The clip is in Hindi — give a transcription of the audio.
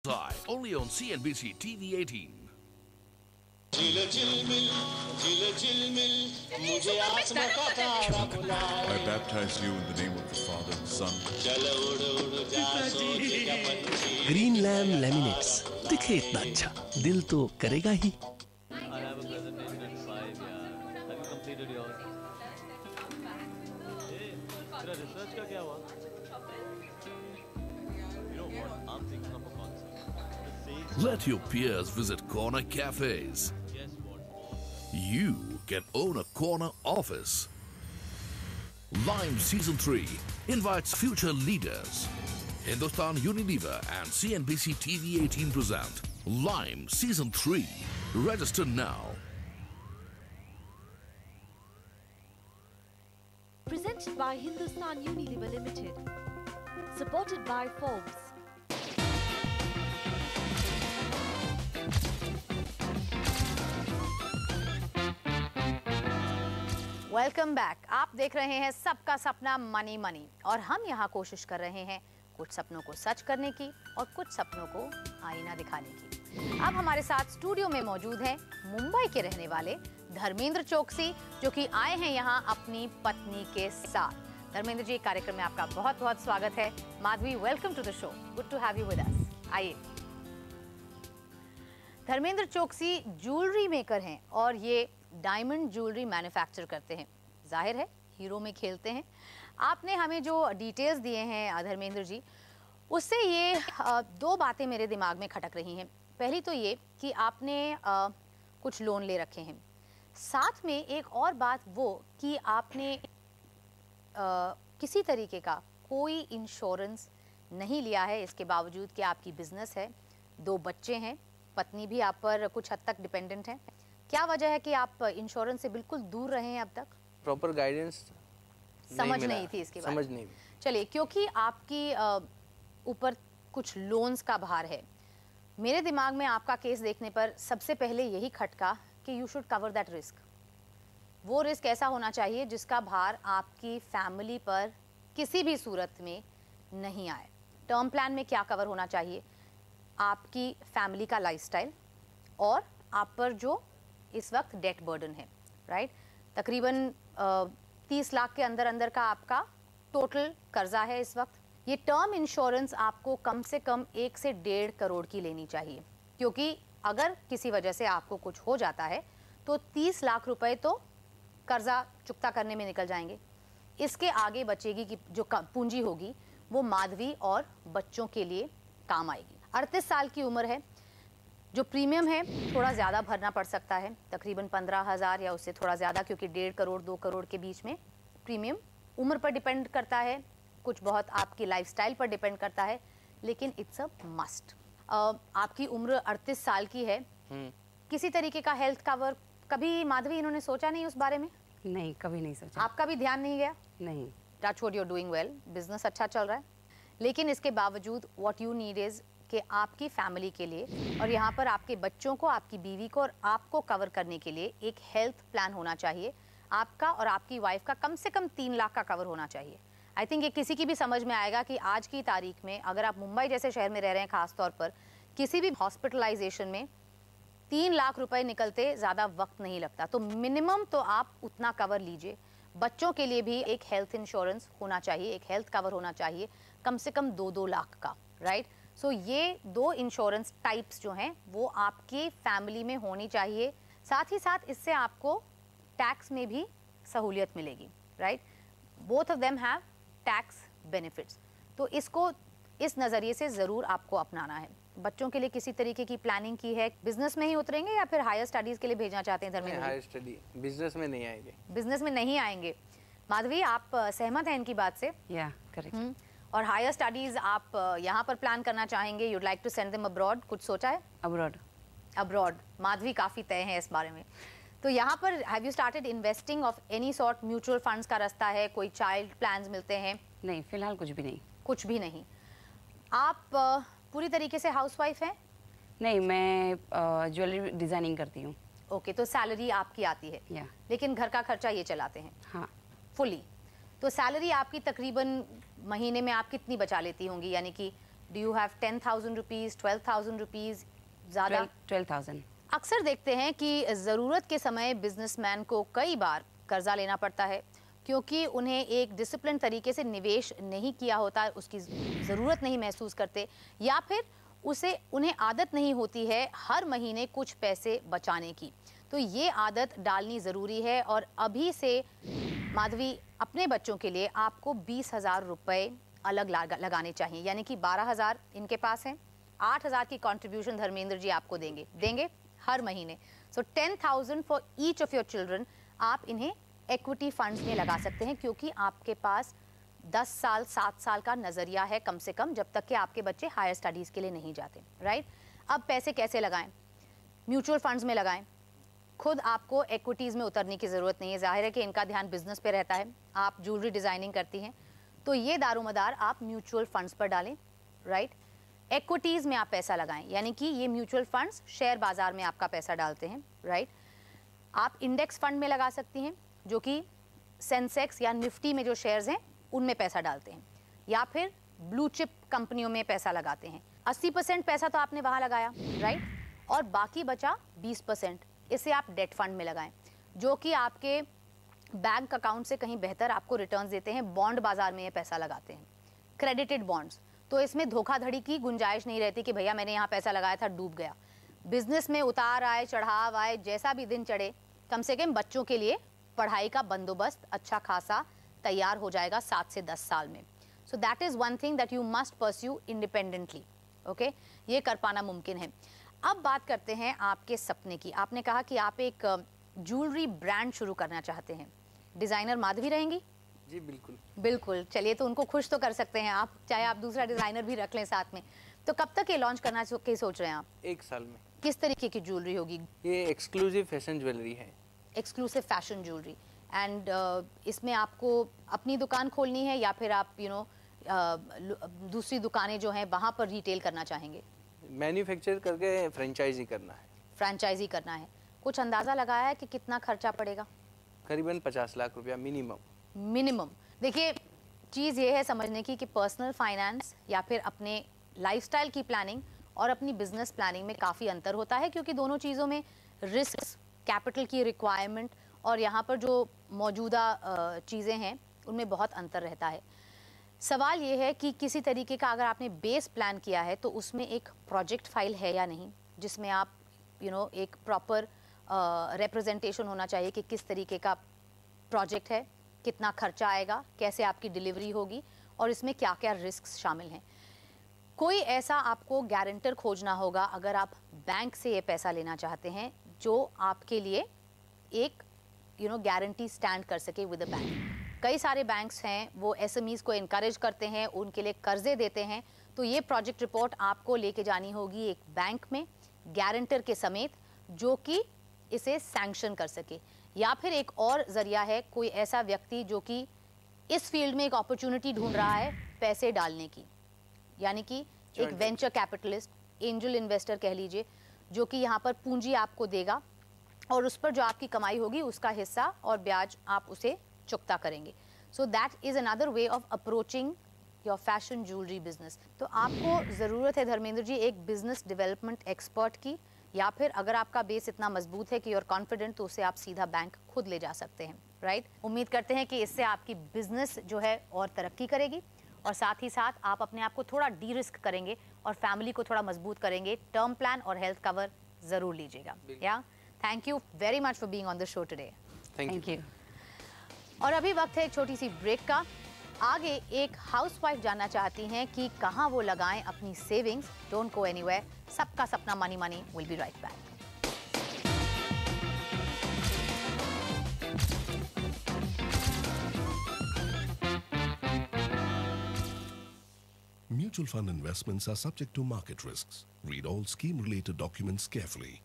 Only on CNBC TV 18. I baptize you in the name of the Father, Son. Green लैम लेमिनेट्स दिखे इतना अच्छा, दिल तो करेगा ही। I have a presentation at 5, yeah. Have you completed yours? Hey, तेरा research का क्या हुआ? You know what? I'm thinking of a concept. The sales. Let your peers visit corner cafes. Guess what? You can own a corner office. Lime Season 3 invites future leaders. Hindustan Unilever and CNBC TV 18 present Lime Season 3. Register now. Presented by Hindustan Unilever Limited. Supported by Forbes. Welcome back. आप देख रहे हैं सबका सपना मनी मनी और हम यहाँ कोशिश कर रहे हैं कुछ सपनों को सच करने की और कुछ सपनों को आईना दिखाने की। अब हमारे साथ स्टूडियो में मौजूद हैं मुंबई के रहने वाले धर्मेंद्र चोकसी, जो कि आए हैं यहाँ अपनी पत्नी के साथ। धर्मेंद्र जी, कार्यक्रम में आपका बहुत बहुत स्वागत है। Madhavi, welcome to the show, good to have you with us. आइए। धर्मेंद्र चोकसी ज्वेलरी मेकर हैं और ये डायमंड ज्वेलरी मैन्युफैक्चर करते हैं। जाहिर है हीरो में खेलते हैं। आपने हमें जो डिटेल्स दिए हैं धर्मेंद्र जी, उससे ये दो बातें मेरे दिमाग में खटक रही हैं। पहली तो ये कि आपने कुछ लोन ले रखे हैं, साथ में एक और बात वो कि आपने किसी तरीके का कोई इंश्योरेंस नहीं लिया है, इसके बावजूद कि आपकी बिजनेस है, 2 बच्चे हैं, पत्नी भी आप पर कुछ हद तक डिपेंडेंट है। क्या वजह है कि आप इंश्योरेंस से बिल्कुल दूर रहे हैं अब तक? प्रॉपर गाइडेंस समझ नहीं थी इसके बारे में। समझ नहीं। चलिए, क्योंकि आपकी ऊपर कुछ लोन्स का भार है, मेरे दिमाग में आपका केस देखने पर सबसे पहले यही खटका कि you should cover that risk. वो रिस्क ऐसा होना चाहिए जिसका भार आपकी फैमिली पर किसी भी सूरत में नहीं आए। टर्म प्लान में क्या कवर होना चाहिए? आपकी फैमिली का लाइफस्टाइल और आप पर जो इस वक्त डेट बर्डन है, राइट? तकरीबन 30 लाख के अंदर अंदर का आपका टोटल कर्जा है इस वक्त। ये टर्म इंश्योरेंस आपको कम से कम 1 से 1.5 करोड़ की लेनी चाहिए, क्योंकि अगर किसी वजह से आपको कुछ हो जाता है तो 30 लाख रुपए तो कर्जा चुकता करने में निकल जाएंगे। इसके आगे बचेगी कि जो पूंजी होगी वो माधवी और बच्चों के लिए काम आएगी। 38 साल की उम्र है। जो प्रीमियम है थोड़ा ज़्यादा भरना पड़ सकता है, तकरीबन 15,000 या उससे थोड़ा ज़्यादा, क्योंकि 1.5 करोड़ 2 करोड़ के बीच में प्रीमियम उम्र पर डिपेंड करता है, कुछ बहुत आपकी लाइफस्टाइल पर डिपेंड करता है, लेकिन इट्स अ मस्ट। आपकी उम्र 38 साल की है। किसी तरीके का हेल्थ कवर कभी माधवी इन्होंने सोचा नहीं उस बारे में? नहीं, कभी नहीं सोचा। आपका भी ध्यान नहीं गया? नहीं। Touch wood, you are doing well, business अच्छा चल रहा है, लेकिन इसके बावजूद व्हाट यू नीड इज कि आपकी फैमिली के लिए और यहाँ पर आपके बच्चों को, आपकी बीवी को और आपको कवर करने के लिए एक हेल्थ प्लान होना चाहिए। आपका और आपकी वाइफ का कम से कम 3 लाख का कवर होना चाहिए। आई थिंक ये किसी की भी समझ में आएगा कि आज की तारीख में अगर आप मुंबई जैसे शहर में रह रहे हैं, खास तौर पर किसी भी हॉस्पिटलाइजेशन में 3 लाख रुपए निकलते ज़्यादा वक्त नहीं लगता। तो मिनिमम तो आप उतना कवर लीजिए। बच्चों के लिए भी एक हेल्थ इंश्योरेंस होना चाहिए, एक हेल्थ कवर होना चाहिए, कम से कम 2-2 लाख का, राइट? सो ये 2 इंश्योरेंस टाइप्स जो हैं वो आपकी फैमिली में होनी चाहिए। साथ ही साथ इससे आपको टैक्स में भी सहूलियत मिलेगी, right? Both of them have tax benefits. तो इसको इस नज़रिए से ज़रूर आपको अपनाना है। बच्चों के लिए किसी तरीके की प्लानिंग की है? बिजनेस में ही उतरेंगे या फिर हायर स्टडीज़ के लिए भेजना चाहते हैं धर्मेंद्र? हायर स्टडी, बिजनेस में नहीं आएंगे। बिजनेस में नहीं आएंगे। माधवी, आप सहमत हैं इनकी बात से? या करेक्ट। और हायर स्टडीज आप यहाँ पर प्लान करना चाहेंगे? You'd like to send them abroad? कुछ सोचा है? अब्रॉड माधवी काफ़ी तय है इस बारे में। तो यहाँ पर have you started investing of any sort? Mutual funds का रास्ता है? कोई चाइल्ड प्लान्स मिलते हैं? नहीं, फिलहाल कुछ भी नहीं। कुछ भी नहीं। आप पूरी तरीके से हाउसवाइफ हैं? नहीं, मैं ज्वेलरी डिजाइनिंग करती हूँ। ओके, तो सैलरी आपकी आती है? या। लेकिन घर का खर्चा ये चलाते हैं? हाँ, फुली। तो सैलरी आपकी तकरीबन महीने में आप कितनी बचा लेती होंगी? यानी कि do you have 10,000 rupees, 12,000 rupees, ज़्यादा? 12,000। अक्सर देखते हैं कि ज़रूरत के समय बिजनेसमैन को कई बार कर्जा लेना पड़ता है क्योंकि उन्हें एक डिसिप्लिन तरीके से निवेश नहीं किया होता, उसकी ज़रूरत नहीं महसूस करते, या फिर उन्हें आदत नहीं होती है हर महीने कुछ पैसे बचाने की। तो ये आदत डालनी ज़रूरी है। और अभी से माधवी, अपने बच्चों के लिए आपको 20,000 रुपये अलग लगाने चाहिए, यानी कि 12,000 इनके पास हैं, 8,000 की कंट्रीब्यूशन धर्मेंद्र जी आपको देंगे हर महीने। सो 10,000 for each of your children आप इन्हें इक्विटी फंड्स में लगा सकते हैं, क्योंकि आपके पास 10 साल 7 साल का नज़रिया है कम से कम, जब तक कि आपके बच्चे हायर स्टडीज़ के लिए नहीं जाते, राइट। अब पैसे कैसे लगाएं? म्यूचुअल फंड्स में लगाएं। खुद आपको इक्विटीज़ में उतरने की ज़रूरत नहीं है। जाहिर है कि इनका ध्यान बिजनेस पे रहता है, आप ज्वेलरी डिज़ाइनिंग करती हैं, तो ये दारोमदार आप म्यूचुअल फंड्स पर डालें, राइट। इक्विटीज़ में आप पैसा लगाएं, यानी कि ये म्यूचुअल फंड्स शेयर बाजार में आपका पैसा डालते हैं, राइट। आप इंडेक्स फंड में लगा सकती हैं, जो कि सेंसेक्स या निफ्टी में जो शेयर्स हैं उनमें पैसा डालते हैं, या फिर ब्लू चिप कंपनियों में पैसा लगाते हैं। 80% पैसा तो आपने वहाँ लगाया, राइट, और बाकी बचा 20%, इसे आप डेट फंड में लगाएं, जो कि आपके बैंक अकाउंट से कहीं बेहतर आपको रिटर्न्स देते हैं। बॉन्ड बाजार में ये पैसा लगाते हैं, क्रेडिटेड बॉन्ड्स, तो इसमें धोखाधड़ी की गुंजाइश नहीं रहती कि भैया मैंने यहाँ पैसा लगाया था डूब गया। बिजनेस में उतार आए चढ़ाव आए, जैसा भी दिन चढ़े, कम से कम बच्चों के लिए पढ़ाई का बंदोबस्त अच्छा खासा तैयार हो जाएगा 7 से 10 साल में। So that is one thing that you must pursue independently, okay, ये कर पाना मुमकिन है। अब बात करते हैं आपके सपने की। आपने कहा कि आप एक ज्वेलरी ब्रांड शुरू करना चाहते हैं, डिज़ाइनर माधवी रहेंगी? जी बिल्कुल। बिल्कुल, चलिए, तो उनको खुश तो कर सकते हैं आप, चाहे आप दूसरा डिज़ाइनर भी रख लें साथ में। तो कब तक ये लॉन्च करना के सोच रहे हैं आप? 1 साल में। किस तरीके की ज्वेलरी होगी? ये एक्सक्लूसिव फैशन ज्वेलरी है। Exclusive fashion jewellery. एंड इसमें आपको अपनी दुकान खोलनी है या फिर आप दूसरी दुकानें जो हैं वहाँ पर रिटेल करना चाहेंगे? मैन्युफैक्चर करके फ्रेंचाइजी करना है। फ्रेंचाइजी करना है। कुछ अंदाज़ा लगाया है कि कितना खर्चा पड़ेगा? करीबन 50 लाख रुपया मिनिमम। देखिए, चीज़ ये है समझने की कि पर्सनल फाइनेंस या फिर अपने लाइफस्टाइल की प्लानिंग और अपनी बिजनेस प्लानिंग में काफ़ी अंतर होता है, क्योंकि दोनों चीज़ों में रिस्क, कैपिटल की रिक्वायरमेंट और यहाँ पर जो मौजूदा चीज़ें हैं उनमें बहुत अंतर रहता है। सवाल ये है कि किसी तरीके का अगर आपने बेस प्लान किया है तो उसमें एक प्रोजेक्ट फाइल है या नहीं, जिसमें आप एक प्रॉपर रिप्रेजेंटेशन होना चाहिए कि किस तरीके का प्रोजेक्ट है, कितना खर्चा आएगा, कैसे आपकी डिलीवरी होगी और इसमें क्या क्या रिस्क शामिल हैं। कोई ऐसा आपको गारंटर खोजना होगा अगर आप बैंक से ये पैसा लेना चाहते हैं, जो आपके लिए एक गारंटी स्टैंड कर सके विद अ बैंक। कई सारे बैंक्स हैं वो एसएमईज को इनकरेज करते हैं, उनके लिए कर्जे देते हैं। तो ये प्रोजेक्ट रिपोर्ट आपको लेके जानी होगी एक बैंक में गारंटर के समेत, जो कि इसे सैंक्शन कर सके। या फिर एक और जरिया है, कोई ऐसा व्यक्ति जो कि इस फील्ड में एक अपॉर्चुनिटी ढूंढ रहा है पैसे डालने की, यानी कि एक वेंचर कैपिटलिस्ट, एंजल इन्वेस्टर कह लीजिए, जो कि यहाँ पर पूंजी आपको देगा और उस पर जो आपकी कमाई होगी उसका हिस्सा और ब्याज आप उसे चुकता करेंगे। So that is another way of approaching your fashion jewellery business. तो आपको ज़रूरत है धर्मेंद्र जी एक बिजनेस डेवलपमेंट एक्सपर्ट की, या फिर अगर आपका बेस इतना मजबूत है कि यूर कॉन्फिडेंट, तो उसे आप सीधा बैंक खुद ले जा सकते हैं, राइट। उम्मीद करते हैं कि इससे आपकी बिजनेस जो है और तरक्की करेगी और साथ ही साथ आप अपने आप को थोड़ा डी रिस्क करेंगे और फैमिली को थोड़ा मजबूत करेंगे। टर्म प्लान और हेल्थ कवर ज़रूर लीजिएगा। या thank you very much for being on the show today. Thank you. और अभी वक्त है एक छोटी सी ब्रेक का। आगे एक हाउसवाइफ जानना चाहती हैं कि कहाँ वो लगाएं अपनी सेविंग्स। डोंट गो एनीवेयर, सबका सपना money money. Will be right back. Mutual fund investments are subject to market risks. Read all scheme-related documents carefully.